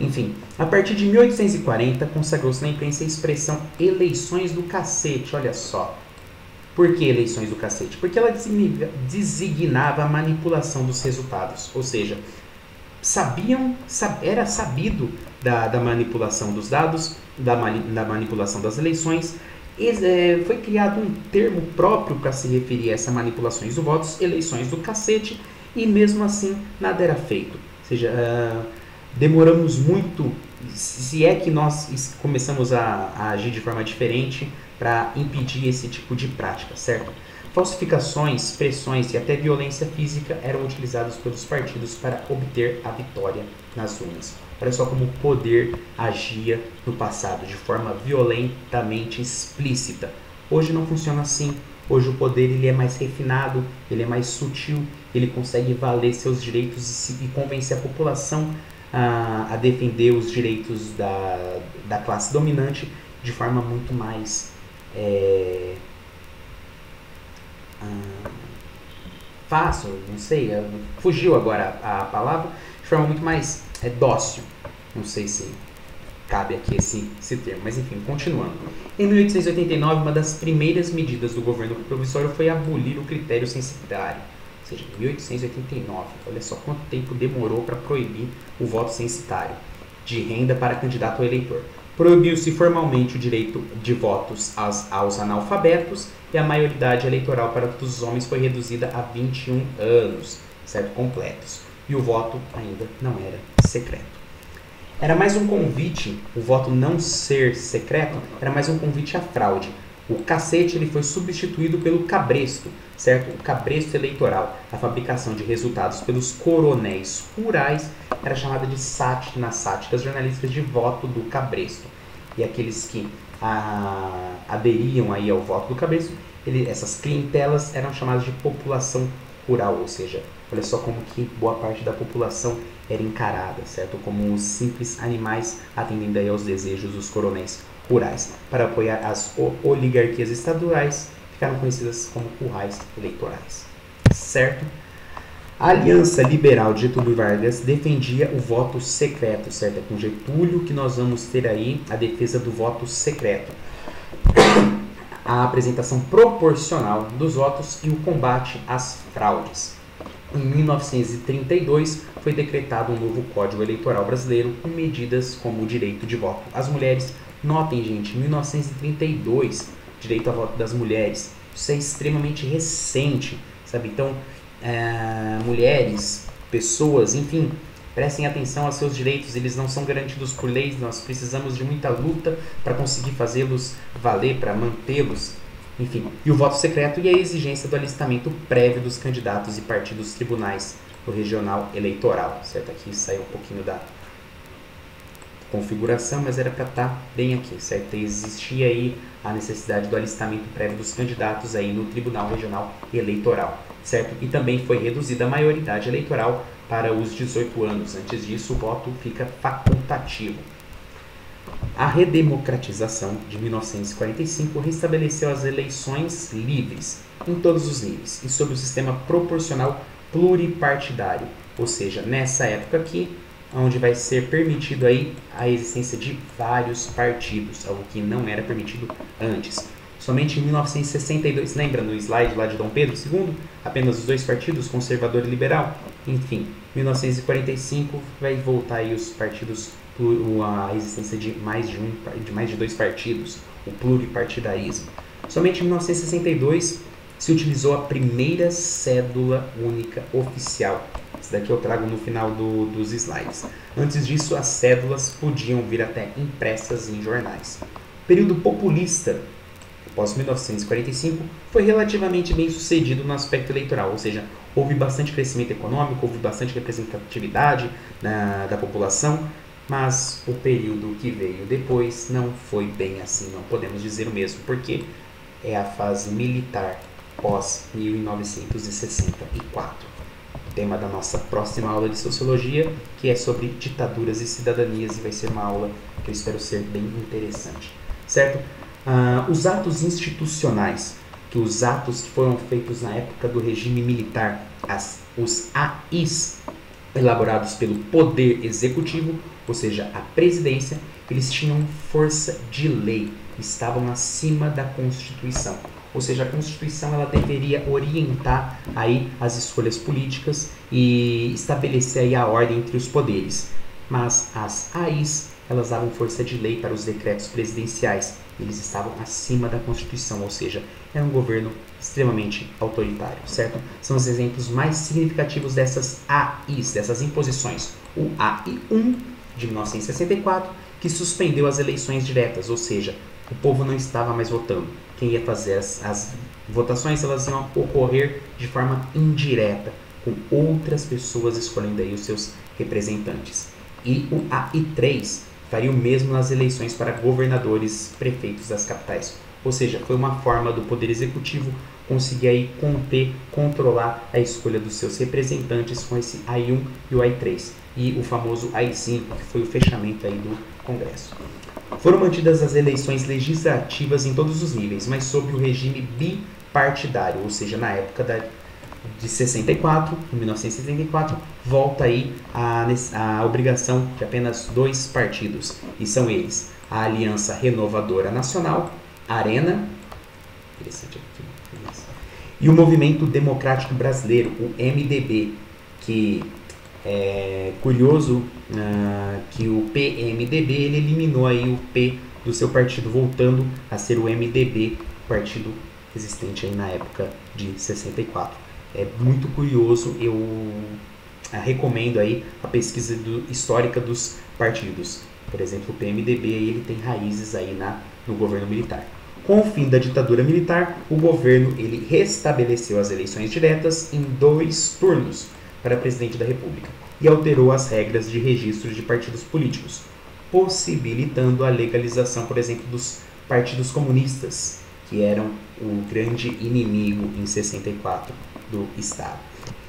Enfim, a partir de 1840 consagrou-se na imprensa a expressão eleições do cacete, olha só. Por que eleições do cacete? Porque ela designava a manipulação dos resultados, ou seja, era sabido da manipulação dos dados, da manipulação das eleições. Foi criado um termo próprio para se referir a essas manipulações do voto, eleições do cacete, e mesmo assim nada era feito. Ou seja, demoramos muito, se é que nós começamos a agir de forma diferente para impedir esse tipo de prática, certo? Falsificações, pressões e até violência física eram utilizados pelos partidos para obter a vitória nas urnas. Olha só como o poder agia no passado, de forma violentamente explícita. Hoje não funciona assim. Hoje o poder ele é mais refinado, ele é mais sutil, ele consegue valer seus direitos e convencer a população a defender os direitos da classe dominante de forma muito mais fácil, não sei, fugiu agora a palavra, de forma muito mais dócil. Não sei se cabe aqui esse termo, mas enfim, continuando. Em 1889, uma das primeiras medidas do governo provisório foi abolir o critério censitário. Ou seja, em 1889, olha só quanto tempo demorou para proibir o voto censitário de renda para candidato ao eleitor. Proibiu-se formalmente o direito de votos aos analfabetos e a maioridade eleitoral para todos os homens foi reduzida a 21 anos, certo? Completos. E o voto ainda não era secreto. Era mais um convite, o voto não ser secreto, era mais um convite à fraude. O cacete ele foi substituído pelo cabresto, certo? O cabresto eleitoral, a fabricação de resultados pelos coronéis rurais, era chamada de sátina nas sátiras jornalísticas de voto do cabresto. E aqueles que aderiam aí ao voto do cabresto, essas clientelas eram chamadas de população rural, ou seja, olha só como que boa parte da população era encarada, certo? Como os simples animais atendendo aí aos desejos dos coronéis rurais. Para apoiar as oligarquias estaduais, ficaram conhecidas como currais eleitorais, certo? A Aliança Liberal de Getúlio Vargas defendia o voto secreto, certo? É com Getúlio que nós vamos ter aí a defesa do voto secreto, a apresentação proporcional dos votos e o combate às fraudes. Em 1932, foi decretado um novo Código Eleitoral Brasileiro com medidas como o direito de voto às mulheres. Notem, gente, 1932, direito a voto das mulheres. Isso é extremamente recente, sabe? Então, mulheres, pessoas, enfim, prestem atenção aos seus direitos. Eles não são garantidos por leis. Nós precisamos de muita luta para conseguir fazê-los valer, para mantê-los. Enfim, e o voto secreto e a exigência do alistamento prévio dos candidatos e partidos dos tribunais do regional eleitoral, certo? Aqui saiu um pouquinho da configuração, mas era para estar bem aqui, certo? Existia aí a necessidade do alistamento prévio dos candidatos aí no Tribunal Regional Eleitoral, certo? E também foi reduzida a maioridade eleitoral para os 18 anos. Antes disso, o voto fica facultativo. A redemocratização de 1945 restabeleceu as eleições livres em todos os níveis e sob o sistema proporcional pluripartidário, ou seja, nessa época aqui, onde vai ser permitido aí a existência de vários partidos, algo que não era permitido antes. Somente em 1962, lembra no slide lá de Dom Pedro II? Apenas os dois partidos, conservador e liberal? Enfim, 1945 vai voltar aí os partidos, a existência de mais de dois partidos, o pluripartidarismo. Somente em 1962 se utilizou a primeira cédula única oficial. Isso daqui eu trago no final dos slides. Antes disso, as cédulas podiam vir até impressas em jornais. O período populista, após 1945, foi relativamente bem sucedido no aspecto eleitoral, ou seja, houve bastante crescimento econômico, houve bastante representatividade da população, mas o período que veio depois não foi bem assim, não podemos dizer o mesmo, porque é a fase militar pós 1964. O tema da nossa próxima aula de Sociologia, que é sobre ditaduras e cidadanias, e vai ser uma aula que eu espero ser bem interessante, certo? Os atos institucionais, os atos que foram feitos na época do regime militar, os AIs, elaborados pelo Poder Executivo, ou seja, a presidência, eles tinham força de lei, estavam acima da Constituição. Ou seja, a Constituição ela deveria orientar aí as escolhas políticas e estabelecer aí a ordem entre os poderes. Mas as AIs, elas davam força de lei para os decretos presidenciais. Eles estavam acima da Constituição, ou seja, era um governo extremamente autoritário, certo? São os exemplos mais significativos dessas AIs, dessas imposições. O AI-1 de 1964, que suspendeu as eleições diretas, ou seja, o povo não estava mais votando. Quem ia fazer as votações, elas iam ocorrer de forma indireta, com outras pessoas escolhendo aí os seus representantes. E o AI-3 faria o mesmo nas eleições para governadores, prefeitos das capitais. Ou seja, foi uma forma do Poder Executivo conseguir aí conter, controlar a escolha dos seus representantes com esse AI-1 e o AI-3. E o famoso AI-5, que foi o fechamento aí do Congresso. Foram mantidas as eleições legislativas em todos os níveis, mas sob o regime bipartidário, ou seja, na época de 64, em 1964, volta aí a obrigação de apenas 2 partidos, e são eles a Aliança Renovadora Nacional, ARENA, e o Movimento Democrático Brasileiro, o MDB, que é curioso que o PMDB ele eliminou aí o P do seu partido, voltando a ser o MDB, partido existente aí na época de 64. É muito curioso, eu recomendo aí a pesquisa histórica dos partidos. Por exemplo, o PMDB ele tem raízes aí no governo militar. Com o fim da ditadura militar, o governo ele restabeleceu as eleições diretas em 2 turnos para presidente da República e alterou as regras de registro de partidos políticos, possibilitando a legalização, por exemplo, dos partidos comunistas, que eram o grande inimigo em 64 do Estado.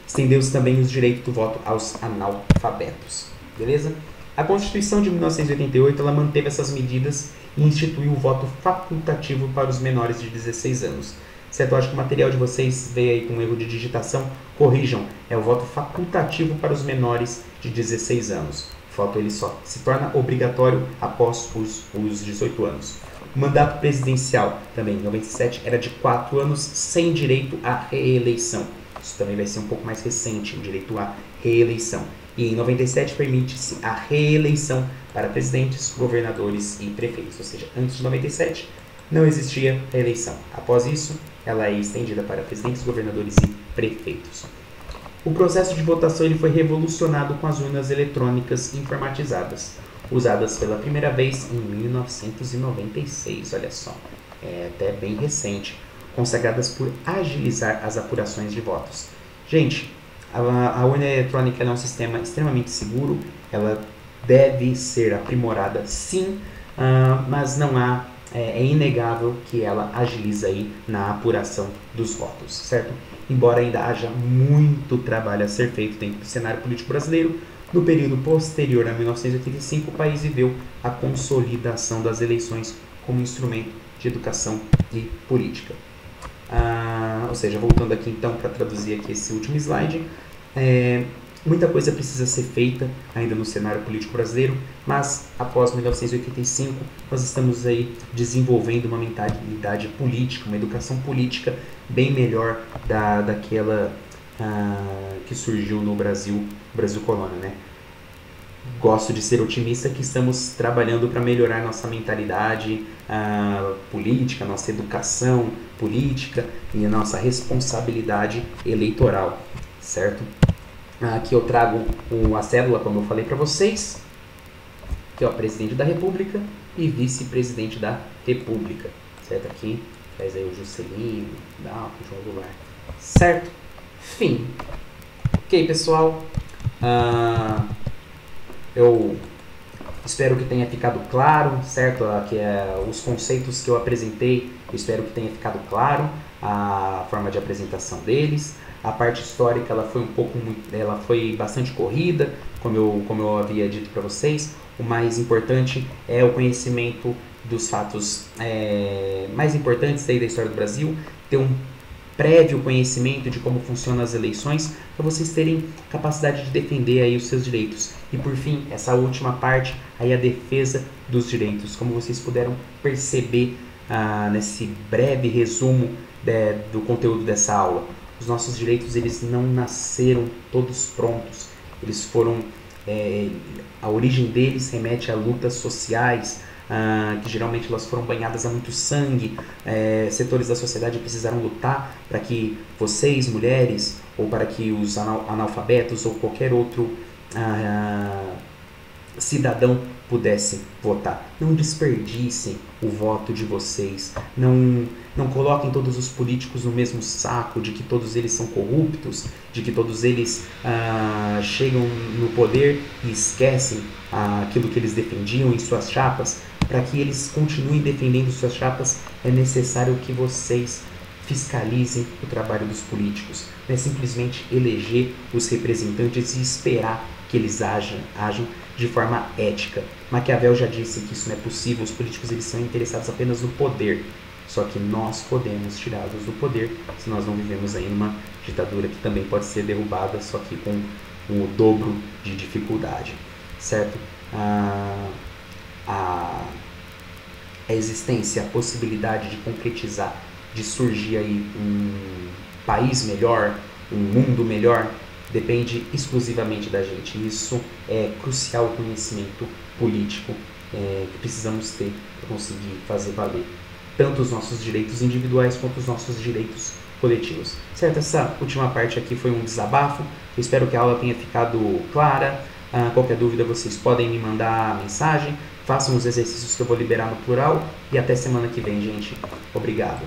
Estendeu-se também os direitos do voto aos analfabetos. Beleza? A Constituição de 1988 ela manteve essas medidas e instituiu o voto facultativo para os menores de 16 anos. Certo? Eu acho que o material de vocês veio aí com um erro de digitação. Corrijam, é o voto facultativo para os menores de 16 anos. O voto ele só se torna obrigatório após os 18 anos. O mandato presidencial, também em 97, era de 4 anos sem direito à reeleição. Isso também vai ser um pouco mais recente, o direito à reeleição. E em 97 permite-se a reeleição para presidentes, governadores e prefeitos. Ou seja, antes de 97 não existia reeleição. Após isso, ela é estendida para presidentes, governadores e prefeitos. O processo de votação ele foi revolucionado com as urnas eletrônicas informatizadas, usadas pela primeira vez em 1996, olha só, é até bem recente, consagradas por agilizar as apurações de votos. Gente, a urna eletrônica é um sistema extremamente seguro, ela deve ser aprimorada sim, mas não há, é inegável que ela agiliza aí na apuração dos votos, certo? Embora ainda haja muito trabalho a ser feito dentro do cenário político brasileiro, no período posterior a 1985, o país viveu a consolidação das eleições como instrumento de educação e política. Ou seja, voltando aqui então para traduzir aqui esse último slide, muita coisa precisa ser feita ainda no cenário político brasileiro, mas após 1985 nós estamos aí desenvolvendo uma mentalidade política, uma educação política bem melhor daquela que surgiu no Brasil colônia, né? Gosto de ser otimista que estamos trabalhando para melhorar nossa mentalidade política, nossa educação política e a nossa responsabilidade eleitoral, certo? Aqui eu trago a cédula, como eu falei para vocês, que é o presidente da República e vice-presidente da República, certo? Aqui traz aí o Juscelino, o João Goulart, certo? Fim. Ok, pessoal, eu espero que tenha ficado claro, certo? Os conceitos que eu apresentei, eu espero que tenha ficado claro a forma de apresentação deles. A parte histórica ela foi bastante corrida, como eu havia dito para vocês. O mais importante é o conhecimento dos fatos mais importantes aí da história do Brasil, ter um prévio conhecimento de como funcionam as eleições, para vocês terem capacidade de defender aí os seus direitos. E por fim, essa última parte, aí a defesa dos direitos. Como vocês puderam perceber nesse breve resumo do conteúdo dessa aula, os nossos direitos eles não nasceram todos prontos, eles foram, a origem deles remete a lutas sociais, que geralmente elas foram banhadas a muito sangue. Setores da sociedade precisaram lutar para que vocês, mulheres, ou para que os analfabetos ou qualquer outro cidadão pudesse votar. Não desperdicem o voto de vocês, não coloquem todos os políticos no mesmo saco de que todos eles são corruptos, de que todos eles chegam no poder e esquecem aquilo que eles defendiam em suas chapas. Para que eles continuem defendendo suas chapas, é necessário que vocês fiscalizem o trabalho dos políticos. Não é simplesmente eleger os representantes e esperar que eles ajam de forma ética. Maquiavel já disse que isso não é possível, os políticos eles são interessados apenas no poder. Só que nós podemos tirá-los do poder se nós não vivemos aí numa ditadura que também pode ser derrubada, só que com o dobro de dificuldade, certo? A existência, a possibilidade de concretizar, de surgir aí um país melhor, um mundo melhor, depende exclusivamente da gente. Isso é crucial, o conhecimento político que precisamos ter para conseguir fazer valer tanto os nossos direitos individuais quanto os nossos direitos coletivos. Certo? Essa última parte aqui foi um desabafo. Eu espero que a aula tenha ficado clara. Qualquer dúvida vocês podem me mandar mensagem. Façam os exercícios que eu vou liberar no plural. E até semana que vem, gente. Obrigado.